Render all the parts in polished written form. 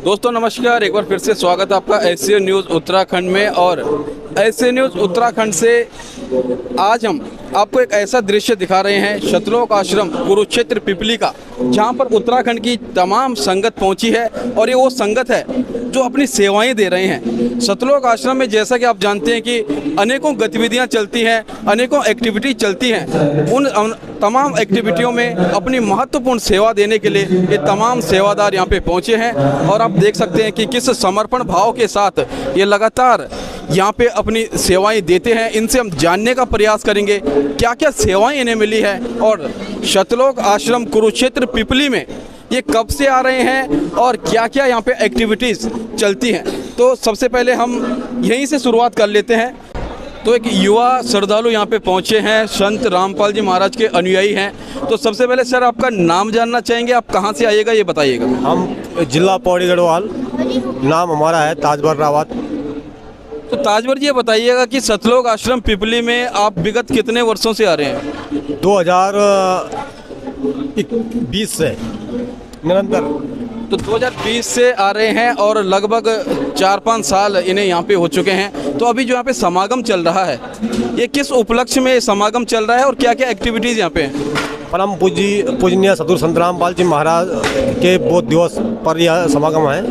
दोस्तों नमस्कार, एक बार फिर से स्वागत है आपका एससीओ न्यूज़ उत्तराखंड में। और एससीओ न्यूज़ उत्तराखंड से आज हम आपको एक ऐसा दृश्य दिखा रहे हैं शतलोक आश्रम कुरुक्षेत्र पिपली का, जहां पर उत्तराखंड की तमाम संगत पहुंची है। और ये वो संगत है जो अपनी सेवाएं दे रहे हैं। शतलोक आश्रम में जैसा कि आप जानते हैं कि अनेकों गतिविधियां चलती हैं, अनेकों एक्टिविटी चलती हैं। उन तमाम एक्टिविटियों में अपनी महत्वपूर्ण सेवा देने के लिए ये तमाम सेवादार यहाँ पे पहुँचे हैं। और आप देख सकते हैं कि किस समर्पण भाव के साथ ये लगातार यहाँ पे अपनी सेवाएं देते हैं। इनसे हम जानने का प्रयास करेंगे क्या क्या सेवाएं इन्हें मिली है और शतलोक आश्रम कुरुक्षेत्र पिपली में ये कब से आ रहे हैं और क्या क्या यहाँ पे एक्टिविटीज़ चलती हैं। तो सबसे पहले हम यहीं से शुरुआत कर लेते हैं। तो एक युवा श्रद्धालु यहाँ पे पहुँचे हैं, संत रामपाल जी महाराज के अनुयायी हैं। तो सबसे पहले सर आपका नाम जानना चाहेंगे, आप कहाँ से आइएगा ये बताइएगा। हम जिला पौड़ी गढ़वाल, नाम हमारा है ताजवर रावत। तो ताजवर जी ये बताइएगा कि शतलोक आश्रम पिपली में आप विगत कितने वर्षों से आ रहे हैं? 2020 से निरंतर। तो 2020 से आ रहे हैं और लगभग 4-5 साल इन्हें यहाँ पे हो चुके हैं। तो अभी जो यहाँ पे समागम चल रहा है, ये किस उपलक्ष्य में समागम चल रहा है और क्या क्या एक्टिविटीज़ यहाँ पे हैं? परम पूजनीय सदगुरु संत रामपाल जी महाराज के बोध दिवस पर यह समागम है,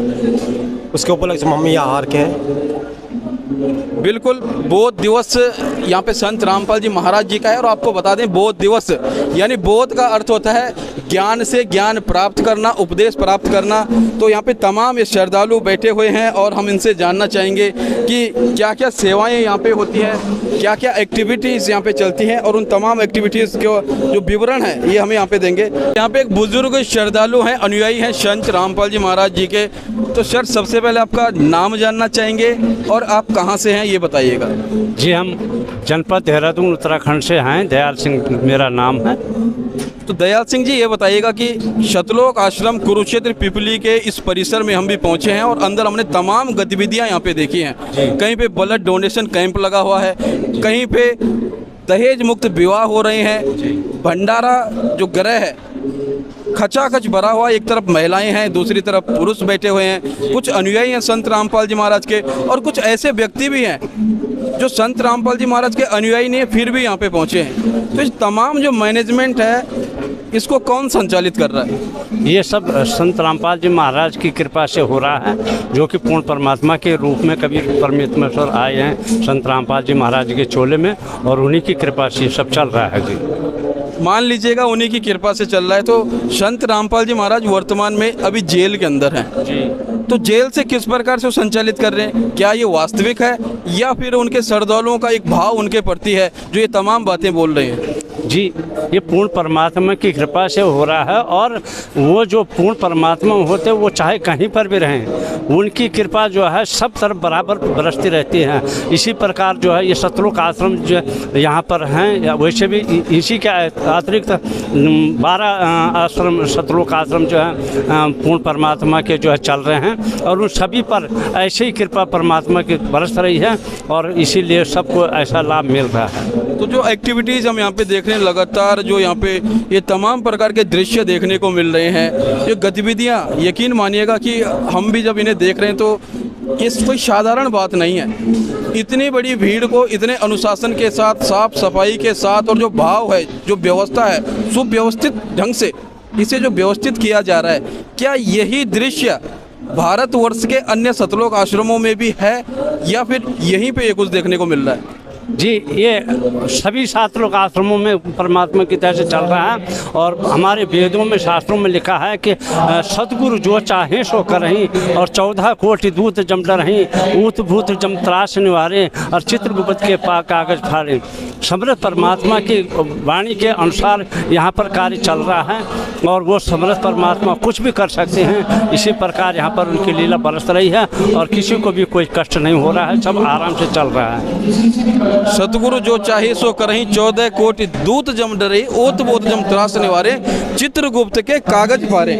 उसके उपलक्ष्य में हम यहाँ आ रखे हैं। बिल्कुल, बोध दिवस यहाँ पे संत रामपाल जी महाराज जी का है। और आपको बता दें, बोध दिवस यानी बोध का अर्थ होता है ज्ञान से ज्ञान प्राप्त करना, उपदेश प्राप्त करना। तो यहाँ पे तमाम ये श्रद्धालु बैठे हुए हैं और हम इनसे जानना चाहेंगे कि क्या क्या सेवाएं यहाँ पे होती हैं, क्या क्या एक्टिविटीज़ यहाँ पे चलती हैं और उन तमाम एक्टिविटीज़ के जो विवरण है ये हमें यहाँ पे देंगे। यहाँ पे एक बुजुर्ग श्रद्धालु हैं, अनुयायी हैं संत रामपाल जी महाराज जी के। तो सर सबसे पहले आपका नाम जानना चाहेंगे और आप कहाँ से हैं ये बताइएगा। जी, हम जनपद देहरादून उत्तराखंड से हैं। दयाल सिंह मेरा नाम है। तो दयाल सिंह जी ये बताइएगा कि शतलोक आश्रम कुरुक्षेत्र पिपली के इस परिसर में हम भी पहुंचे हैं और अंदर हमने तमाम गतिविधियां यहाँ पे देखी हैं। कहीं पे ब्लड डोनेशन कैंप लगा हुआ है, कहीं पे दहेज मुक्त विवाह हो रहे हैं, भंडारा जो ग्रह है खचाखच भरा हुआ, एक तरफ महिलाएं हैं, दूसरी तरफ पुरुष बैठे हुए हैं। कुछ अनुयायी हैं संत रामपाल जी महाराज के और कुछ ऐसे व्यक्ति भी हैं जो संत रामपाल जी महाराज के अनुयायी नहीं है फिर भी यहाँ पे पहुँचे हैं। तो इस तमाम जो मैनेजमेंट है इसको कौन संचालित कर रहा है? ये सब संत रामपाल जी महाराज की कृपा से हो रहा है, जो कि पूर्ण परमात्मा के रूप में कबीर परमेश्वर आए हैं संत रामपाल जी महाराज के चोले में, और उन्हीं की कृपा से सब चल रहा है। मान लीजिएगा उन्हीं की कृपा से चल रहा है। तो संत रामपाल जी महाराज वर्तमान में अभी जेल के अंदर हैं जी। तो जेल से किस प्रकार से संचालित कर रहे हैं? क्या ये वास्तविक है या फिर उनके श्रद्धालुओं का एक भाव उनके प्रति है जो ये तमाम बातें बोल रहे हैं? जी, ये पूर्ण परमात्मा की कृपा से हो रहा है। और वो जो पूर्ण परमात्मा होते हैं वो चाहे कहीं पर भी रहें, उनकी कृपा जो है सब तरफ बराबर बरसती रहती है। इसी प्रकार जो है ये शतलोक आश्रम जो यहाँ पर हैं, वैसे भी इसी के अतिरिक्त 12 आश्रम शतलोक आश्रम जो है पूर्ण परमात्मा के जो है चल रहे हैं, और उन सभी पर ऐसे ही कृपा परमात्मा की बरस रही है और इसीलिए सबको ऐसा लाभ मिल रहा है। तो जो एक्टिविटीज़ हम यहाँ पे देख रहे हैं, लगातार जो यहाँ पे ये तमाम प्रकार के दृश्य देखने को मिल रहे हैं, ये गतिविधियाँ, यकीन मानिएगा कि हम भी जब इन्हें देख रहे हैं तो ये कोई साधारण बात नहीं है। इतनी बड़ी भीड़ को इतने अनुशासन के साथ, साफ सफाई के साथ, और जो भाव है, जो व्यवस्था है, सुव्यवस्थित ढंग से इसे जो व्यवस्थित किया जा रहा है, क्या यही दृश्य भारतवर्ष के अन्य शतलोक आश्रमों में भी है या फिर यहीं पे ये कुछ देखने को मिल रहा है? जी, ये सभी शतलोक आश्रमों में परमात्मा की तरह से चल रहा है। और हमारे वेदों में, शास्त्रों में लिखा है कि सतगुरु जो चाहे सो करहीं, और 14 कोटि दूत जम डरहीं, ऊत भूत जम त्रास निवारे, और चित्रगुप्त के कागज फाड़े। समर्थ परमात्मा की वाणी के अनुसार यहाँ पर कार्य चल रहा है और वो समर्थ परमात्मा कुछ भी कर सकते हैं। इसी प्रकार यहाँ पर उनकी लीला बरस रही है और किसी को भी कोई कष्ट नहीं हो रहा है, सब आराम से चल रहा है। सतगुरु जो चाहे सो करहीं, 14 कोटि दूत जम डरे, ओत बोत जम त्रास निवारे, चित्रगुप्त के कागज फाड़े।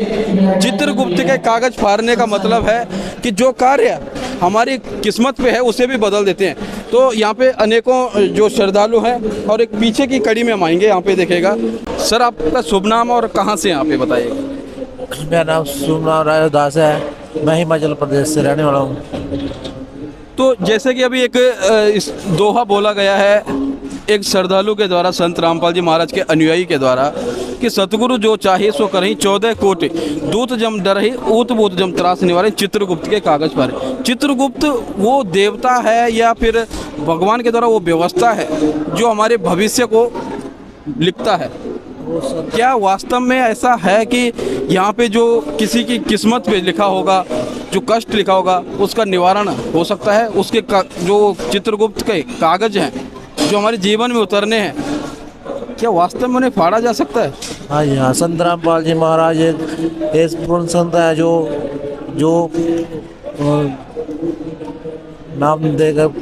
चित्रगुप्त के कागज फाड़ने का मतलब है कि जो कार्य हमारी किस्मत पे है उसे भी बदल देते हैं। तो यहाँ पे अनेकों जो श्रद्धालु हैं और एक पीछे की कड़ी में हम आएंगे, यहाँ पे देखेगा। सर आपका शुभ नाम और कहाँ से यहाँ पे बताइएगा। मेरा नाम शुभ नाम राय दास है। मैं हिमाचल प्रदेश से रहने वाला हूँ। तो जैसे कि अभी एक इस दोहा बोला गया है एक श्रद्धालु के द्वारा, संत रामपाल जी महाराज के अनुयायी के द्वारा, कि सतगुरु जो चाहे सो करही 14 कोटि दूत जम डरहि ऊत बूत जम त्रास निवारे चित्रगुप्त के कागज पर। चित्रगुप्त वो देवता है या फिर भगवान के द्वारा वो व्यवस्था है जो हमारे भविष्य को लिखता है। क्या वास्तव में ऐसा है कि यहाँ पे जो किसी की किस्मत पे लिखा होगा, जो कष्ट लिखा होगा, उसका निवारण हो सकता है? उसके जो चित्रगुप्त के कागज हैं जो हमारे जीवन में उतरने हैं, क्या वास्तव में उन्हें फाड़ा जा सकता है? हाँ जी हाँ, संत रामपाल जी महाराज एक पूर्ण संत है जो नाम देकर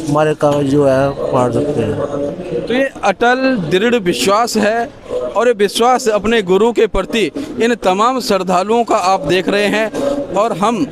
हमारे कागज जो है फाड़ सकते हैं। तो ये अटल दृढ़ विश्वास है, और ये विश्वास अपने गुरु के प्रति इन तमाम श्रद्धालुओं का आप देख रहे हैं। और हम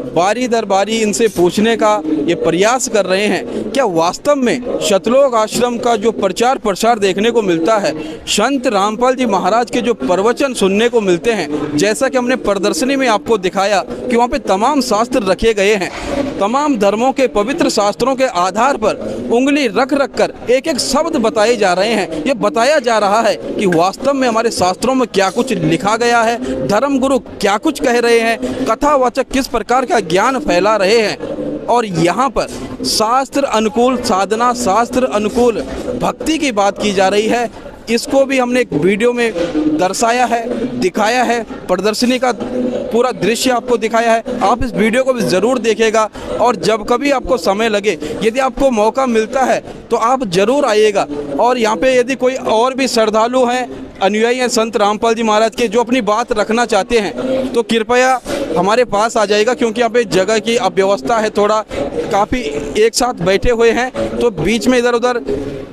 बारी दर बारी इनसे पूछने का ये प्रयास कर रहे हैं, क्या वास्तव में शतलोक आश्रम का जो प्रचार प्रसार देखने को मिलता है, संत रामपाल जी महाराज के जो प्रवचन सुनने को मिलते हैं, जैसा कि हमने प्रदर्शनी में आपको दिखाया कि वहाँ पे तमाम शास्त्र रखे गए हैं, तमाम धर्मों के पवित्र शास्त्रों के आधार पर उंगली रख रख कर एक एक शब्द बताए जा रहे हैं। ये बताया जा रहा है कि वास्तव में हमारे शास्त्रों में क्या कुछ लिखा गया है, धर्मगुरु क्या कुछ कह रहे हैं, कथावाचक किस प्रकार का ज्ञान फैला रहे हैं। और यहाँ पर शास्त्र अनुकूल साधना, शास्त्र अनुकूल भक्ति की बात की जा रही है। इसको भी हमने एक वीडियो में दर्शाया है, दिखाया है, प्रदर्शनी का पूरा दृश्य आपको दिखाया है। आप इस वीडियो को भी ज़रूर देखिएगा, और जब कभी आपको समय लगे, यदि आपको मौका मिलता है तो आप ज़रूर आइएगा। और यहाँ पे यदि कोई और भी श्रद्धालु हैं, अनुयायी हैं संत रामपाल जी महाराज के, जो अपनी बात रखना चाहते हैं, तो कृपया हमारे पास आ जाएगा, क्योंकि यहाँ पे जगह की अव्यवस्था है, थोड़ा काफ़ी एक साथ बैठे हुए हैं, तो बीच में इधर उधर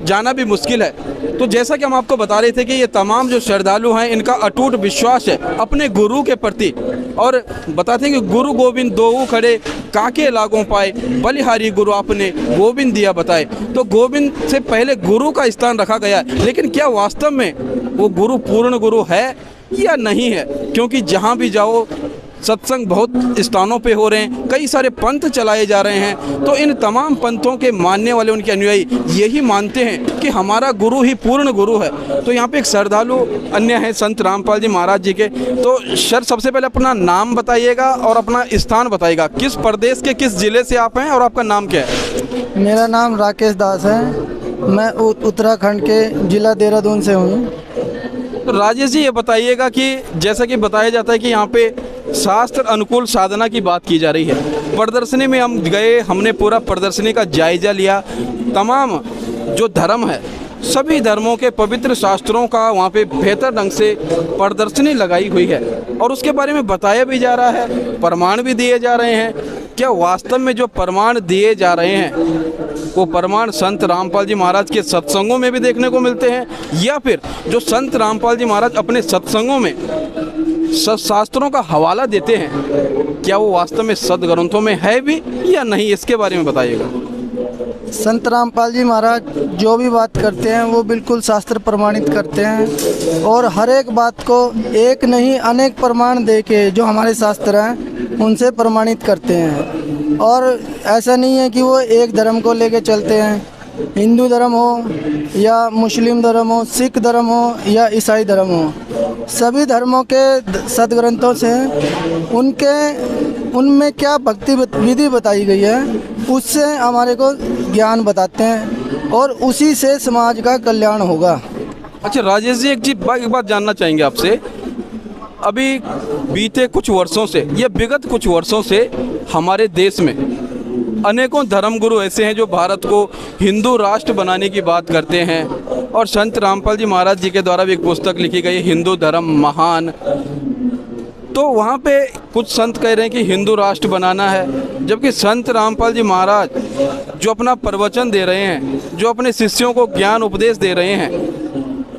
जाना भी मुश्किल है। तो जैसा कि हम आपको बता रहे थे कि ये तमाम जो श्रद्धालु हैं, इनका अटूट विश्वास है अपने गुरु के प्रति, और बताते हैं कि गुरु गोविंद दोऊ खड़े काके लागों पाए, बलिहारी गुरु आपने गोविंद दिया बताए। तो गोविंद से पहले गुरु का स्थान रखा गया है, लेकिन क्या वास्तव में वो गुरु पूर्ण गुरु है या नहीं है? क्योंकि जहाँ भी जाओ सत्संग बहुत स्थानों पे हो रहे हैं, कई सारे पंथ चलाए जा रहे हैं, तो इन तमाम पंथों के मानने वाले उनके अनुयायी यही मानते हैं कि हमारा गुरु ही पूर्ण गुरु है। तो यहाँ पे एक श्रद्धालु अन्य है संत रामपाल जी महाराज जी के। तो सर, सबसे पहले अपना नाम बताइएगा और अपना स्थान बताइएगा, किस प्रदेश के किस जिले से आप हैं और आपका नाम क्या है? मेरा नाम राकेश दास है, मैं उत्तराखंड के जिला देहरादून से हूँ। तो राजेश जी, ये बताइएगा कि जैसा कि बताया जाता है कि यहाँ पे शास्त्र अनुकूल साधना की बात की जा रही है, प्रदर्शनी में हम गए, हमने पूरा प्रदर्शनी का जायजा लिया, तमाम जो धर्म है सभी धर्मों के पवित्र शास्त्रों का वहाँ पे बेहतर ढंग से प्रदर्शनी लगाई हुई है, और उसके बारे में बताया भी जा रहा है, प्रमाण भी दिए जा रहे हैं। क्या वास्तव में जो प्रमाण दिए जा रहे हैं वो प्रमाण संत रामपाल जी महाराज के सत्संगों में भी देखने को मिलते हैं, या फिर जो संत रामपाल जी महाराज अपने सत्संगों में शास्त्रों का हवाला देते हैं, क्या वो वास्तव में सदग्रंथों में है भी या नहीं? इसके बारे में बताइएगा। संत रामपाल जी महाराज जो भी बात करते हैं वो बिल्कुल शास्त्र प्रमाणित करते हैं, और हर एक बात को एक नहीं अनेक प्रमाण दे के जो हमारे शास्त्र हैं उनसे प्रमाणित करते हैं। और ऐसा नहीं है कि वो एक धर्म को लेके चलते हैं, हिंदू धर्म हो या मुस्लिम धर्म हो, सिख धर्म हो या ईसाई धर्म हो, सभी धर्मों के सदग्रंथों से उनमें क्या भक्ति विधि बताई गई है उससे हमारे को ज्ञान बताते हैं, और उसी से समाज का कल्याण होगा। अच्छा राजेश जी, एक बात जानना चाहेंगे आपसे। अभी बीते कुछ वर्षों से या विगत कुछ वर्षों से हमारे देश में अनेकों धर्मगुरु ऐसे हैं जो भारत को हिंदू राष्ट्र बनाने की बात करते हैं, और संत रामपाल जी महाराज जी के द्वारा भी एक पुस्तक लिखी गई है, हिंदू धर्म महान। तो वहाँ पे कुछ संत कह रहे हैं कि हिंदू राष्ट्र बनाना है, जबकि संत रामपाल जी महाराज जो अपना प्रवचन दे रहे हैं, जो अपने शिष्यों को ज्ञान उपदेश दे रहे हैं,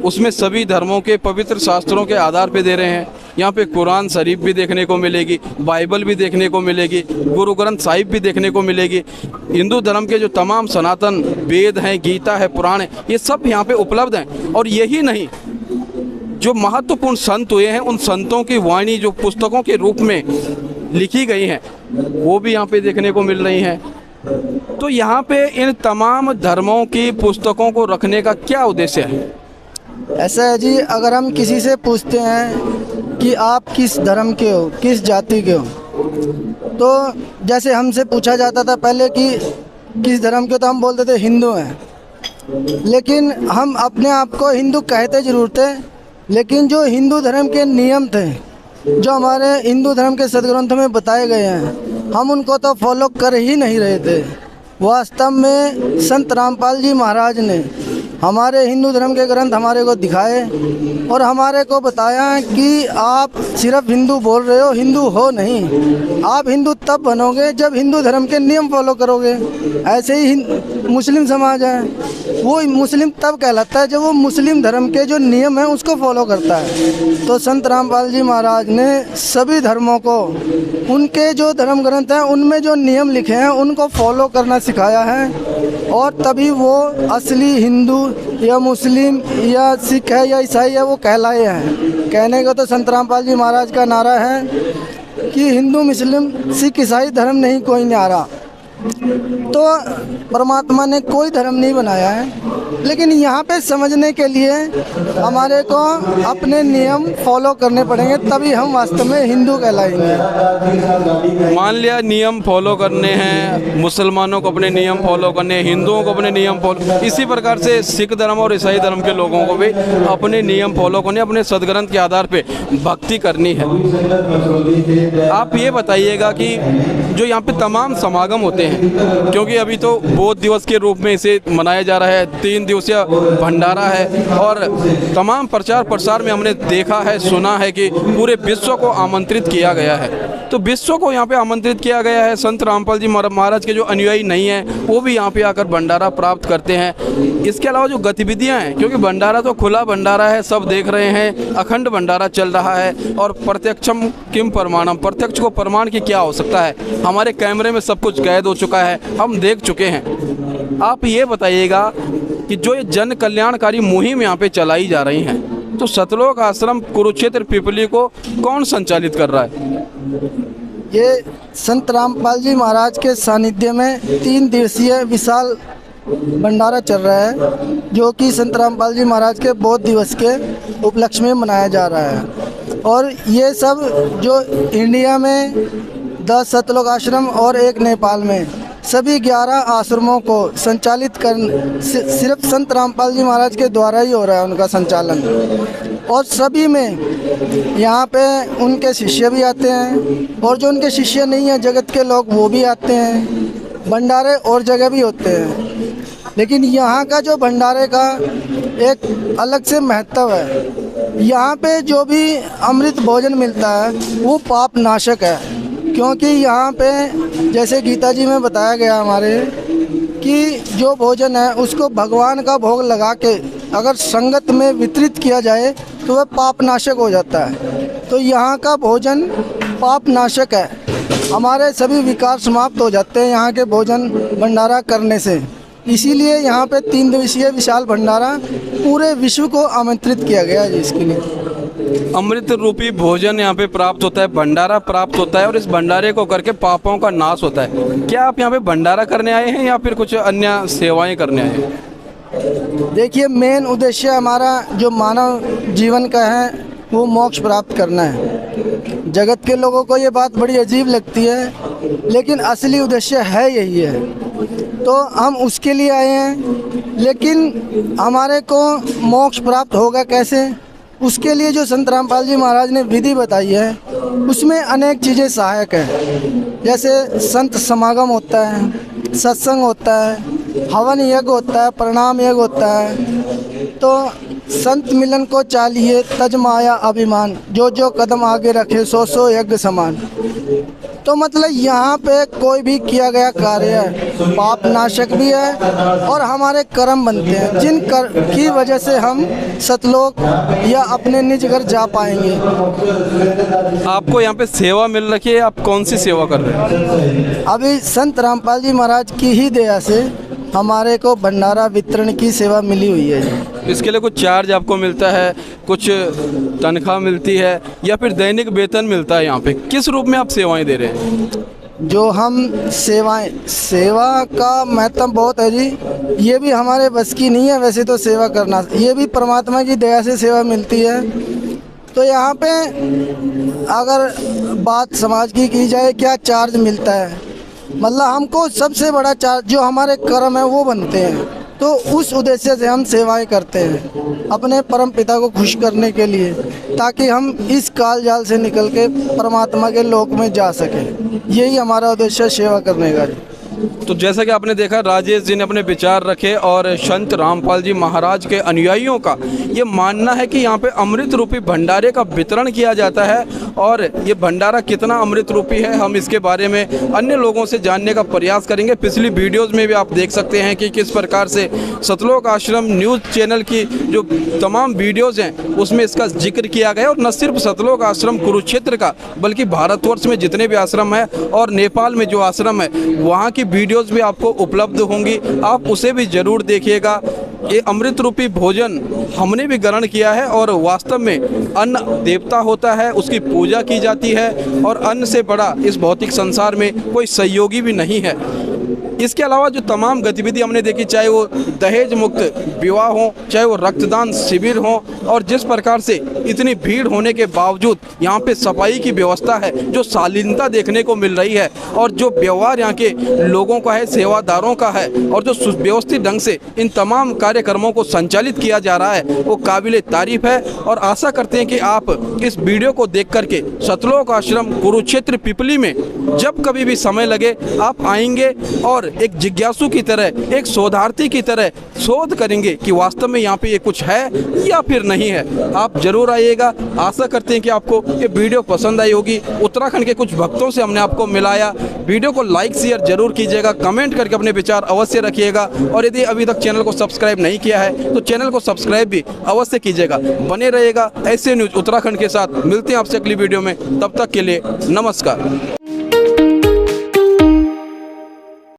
उसमें सभी धर्मों के पवित्र शास्त्रों के आधार पे दे रहे हैं। यहाँ पे कुरान शरीफ भी देखने को मिलेगी, बाइबल भी देखने को मिलेगी, गुरु ग्रंथ साहिब भी देखने को मिलेगी। हिंदू धर्म के जो तमाम सनातन वेद हैं, गीता है, पुराण है, ये सब यहाँ पे उपलब्ध हैं। और यही नहीं, जो महत्वपूर्ण संत हुए हैं उन संतों की वाणी जो पुस्तकों के रूप में लिखी गई हैं वो भी यहाँ पे देखने को मिल रही हैं। तो यहाँ पे इन तमाम धर्मों की पुस्तकों को रखने का क्या उद्देश्य है? ऐसा है जी, अगर हम किसी से पूछते हैं कि आप किस धर्म के हो, किस जाति के हो, तो जैसे हमसे पूछा जाता था पहले कि किस धर्म के, तो हम बोलते थे हिंदू हैं। लेकिन हम अपने आप को हिंदू कहते ज़रूर थे, लेकिन जो हिंदू धर्म के नियम थे, जो हमारे हिंदू धर्म के सदग्रंथों में बताए गए हैं, हम उनको तो फॉलो कर ही नहीं रहे थे। वास्तव में संत रामपाल जी महाराज ने हमारे हिंदू धर्म के ग्रंथ हमारे को दिखाए और हमारे को बताया कि आप सिर्फ हिंदू बोल रहे हो, हिंदू हो नहीं। आप हिंदू तब बनोगे जब हिंदू धर्म के नियम फॉलो करोगे। ऐसे ही मुस्लिम समाज है, वो मुस्लिम तब कहलाता है जब वो मुस्लिम धर्म के जो नियम हैं उसको फॉलो करता है। तो संत रामपाल जी महाराज ने सभी धर्मों को, उनके जो धर्म ग्रंथ हैं उनमें जो नियम लिखे हैं उनको फॉलो करना सिखाया है, और तभी वो असली हिंदू या मुस्लिम या सिख है या ईसाई है वो कहलाए हैं। कहने को तो संत रामपाल जी महाराज का नारा है कि हिंदू मुस्लिम सिख ईसाई धर्म नहीं कोई न्यारा। तो परमात्मा ने कोई धर्म नहीं बनाया है, लेकिन यहाँ पे समझने के लिए हमारे को अपने नियम फॉलो करने पड़ेंगे, तभी हम वास्तव में हिंदू कहलाएंगे। मान लिया नियम फॉलो करने हैं, मुसलमानों को अपने नियम फॉलो करने हैं, हिंदुओं को अपने नियम फॉलो, इसी प्रकार से सिख धर्म और ईसाई धर्म के लोगों को भी अपने नियम फॉलो करने, अपने सदग्रंथ के आधार पे भक्ति करनी है। आप ये बताइएगा कि जो यहाँ पे तमाम समागम होते हैं, क्योंकि अभी तो बौद्ध दिवस के रूप में इसे मनाया जा रहा है, 3 दिवसीय भंडारा है, और तमाम प्रचार प्रसार में हमने देखा है, सुना है कि पूरे विश्व को आमंत्रित किया गया है। तो विश्व को यहाँ पे आमंत्रित किया गया है। संत रामपाल जी महाराज के जो अनुयायी नहीं हैं वो भी यहाँ पे आकर भंडारा प्राप्त करते हैं। इसके अलावा जो गतिविधियाँ हैं, क्योंकि भंडारा तो खुला भंडारा है, सब देख रहे हैं, अखंड भंडारा चल रहा है, और प्रत्यक्षम किम प्रमाणम, प्रत्यक्ष को प्रमाण की क्या हो सकता है। हमारे कैमरे में सब कुछ कैद हो चुका है, हम देख चुके हैं। आप ये बताइएगा कि जो ये जन कल्याणकारी मुहिम यहाँ पे चलाई जा रही है, तो सतलोक आश्रम कुरुक्षेत्र पिपली को कौन संचालित कर रहा है? ये संत रामपाल जी महाराज के सानिध्य में 3 दिवसीय विशाल भंडारा चल रहा है, जो कि संत रामपाल जी महाराज के बौद्ध दिवस के उपलक्ष्य में मनाया जा रहा है। और ये सब जो इंडिया में 10 सतलोक आश्रम और 1 नेपाल में, सभी 11 आश्रमों को संचालित कर सिर्फ संत रामपाल जी महाराज के द्वारा ही हो रहा है उनका संचालन। और सभी में यहाँ पे उनके शिष्य भी आते हैं, और जो उनके शिष्य नहीं हैं जगत के लोग वो भी आते हैं। भंडारे और जगह भी होते हैं, लेकिन यहाँ का जो भंडारे का एक अलग से महत्व है। यहाँ पे जो भी अमृत भोजन मिलता है वो पाप नाशक है, क्योंकि यहाँ पे जैसे गीता जी में बताया गया हमारे कि जो भोजन है उसको भगवान का भोग लगा के अगर संगत में वितरित किया जाए तो वह पाप नाशक हो जाता है। तो यहाँ का भोजन पाप नाशक है, हमारे सभी विकार समाप्त हो जाते हैं यहाँ के भोजन भंडारा करने से। इसीलिए यहाँ पे 3 दिवसीय विशाल भंडारा पूरे विश्व को आमंत्रित किया गया है इसके लिए। अमृत रूपी भोजन यहाँ पे प्राप्त होता है, भंडारा प्राप्त होता है, और इस भंडारे को करके पापों का नाश होता है। क्या आप यहाँ पे भंडारा करने आए हैं या फिर कुछ अन्य सेवाएं करने आए हैं? देखिए, मेन उद्देश्य हमारा जो मानव जीवन का है वो मोक्ष प्राप्त करना है। जगत के लोगों को ये बात बड़ी अजीब लगती है, लेकिन असली उद्देश्य है यही है। तो हम उसके लिए आए हैं, लेकिन हमारे को मोक्ष प्राप्त होगा कैसे, उसके लिए जो संत रामपाल जी महाराज ने विधि बताई है उसमें अनेक चीज़ें सहायक है। जैसे संत समागम होता है, सत्संग होता है, हवन यज्ञ होता है, प्रणाम यज्ञ होता है। तो संत मिलन को चाहिए तज माया अभिमान, जो जो कदम आगे रखे सो सो यज्ञ समान। तो मतलब यहाँ पे कोई भी किया गया कार्य पाप नाशक भी है, और हमारे कर्म बनते हैं जिन की वजह से हम सतलोक या अपने निज घर जा पाएंगे। आपको यहाँ पे सेवा मिल रही है, आप कौन सी सेवा कर रहे हैं? अभी संत रामपाल जी महाराज की ही दया से हमारे को भंडारा वितरण की सेवा मिली हुई है जी। इसके लिए कुछ चार्ज आपको मिलता है, कुछ तनख्वाह मिलती है या फिर दैनिक वेतन मिलता है? यहाँ पे किस रूप में आप सेवाएं दे रहे हैं? जो हम सेवा का महत्व बहुत है जी। ये भी हमारे बस की नहीं है वैसे तो सेवा करना, ये भी परमात्मा की दया से सेवा मिलती है। तो यहाँ पे अगर बात समाज की जाए क्या चार्ज मिलता है, मतलब हमको सबसे बड़ा चार्ज जो हमारे कर्म है वो बनते हैं, तो उस उद्देश्य से हम सेवाएं करते हैं अपने परम पिता को खुश करने के लिए, ताकि हम इस काल जाल से निकल के परमात्मा के लोक में जा सकें। यही हमारा उद्देश्य है सेवा करने का। तो जैसा कि आपने देखा, राजेश जी ने अपने विचार रखे और संत रामपाल जी महाराज के अनुयायियों का ये मानना है कि यहाँ पे अमृत रूपी भंडारे का वितरण किया जाता है। और ये भंडारा कितना अमृत रूपी है, हम इसके बारे में अन्य लोगों से जानने का प्रयास करेंगे। पिछली वीडियोस में भी आप देख सकते हैं कि किस प्रकार से सतलोक आश्रम न्यूज़ चैनल की जो तमाम वीडियोज़ हैं उसमें इसका जिक्र किया गया। और न सिर्फ सतलोक आश्रम कुरुक्षेत्र का, बल्कि भारतवर्ष में जितने भी आश्रम हैं और नेपाल में जो आश्रम है वहाँ की वीडियोस भी आपको उपलब्ध होंगी, आप उसे भी ज़रूर देखिएगा। ये अमृत रूपी भोजन हमने भी ग्रहण किया है और वास्तव में अन्न देवता होता है, उसकी पूजा की जाती है और अन्न से बड़ा इस भौतिक संसार में कोई सहयोगी भी नहीं है। इसके अलावा जो तमाम गतिविधि हमने देखी, चाहे वो दहेज मुक्त विवाह हो, चाहे वो रक्तदान शिविर हो, और जिस प्रकार से इतनी भीड़ होने के बावजूद यहाँ पे सफाई की व्यवस्था है, जो शालीनता देखने को मिल रही है और जो व्यवहार यहाँ के लोगों का है, सेवादारों का है, और जो सुव्यवस्थित ढंग से इन तमाम कार्यक्रमों को संचालित किया जा रहा है, वो काबिले तारीफ है। और आशा करते हैं कि आप इस वीडियो को देख करके सतलोक आश्रम कुरुक्षेत्र पिपली में जब कभी भी समय लगे आप आएंगे और एक जिज्ञासु की तरह, एक शोधार्थी की तरह शोध करेंगे कि वास्तव में यहाँ पे ये कुछ है या फिर नहीं है। आप जरूर आइएगा। आशा करते हैं कि आपको ये वीडियो पसंद आई होगी। उत्तराखंड के कुछ भक्तों से हमने आपको मिलाया। वीडियो को लाइक शेयर जरूर कीजिएगा, कमेंट करके अपने विचार अवश्य रखिएगा। और यदि अभी तक चैनल को सब्सक्राइब नहीं किया है तो चैनल को सब्सक्राइब भी अवश्य कीजिएगा। बने रहिएगा ऐसे न्यूज़ उत्तराखंड के साथ। मिलते हैं आपसे अगली वीडियो में, तब तक के लिए नमस्कार।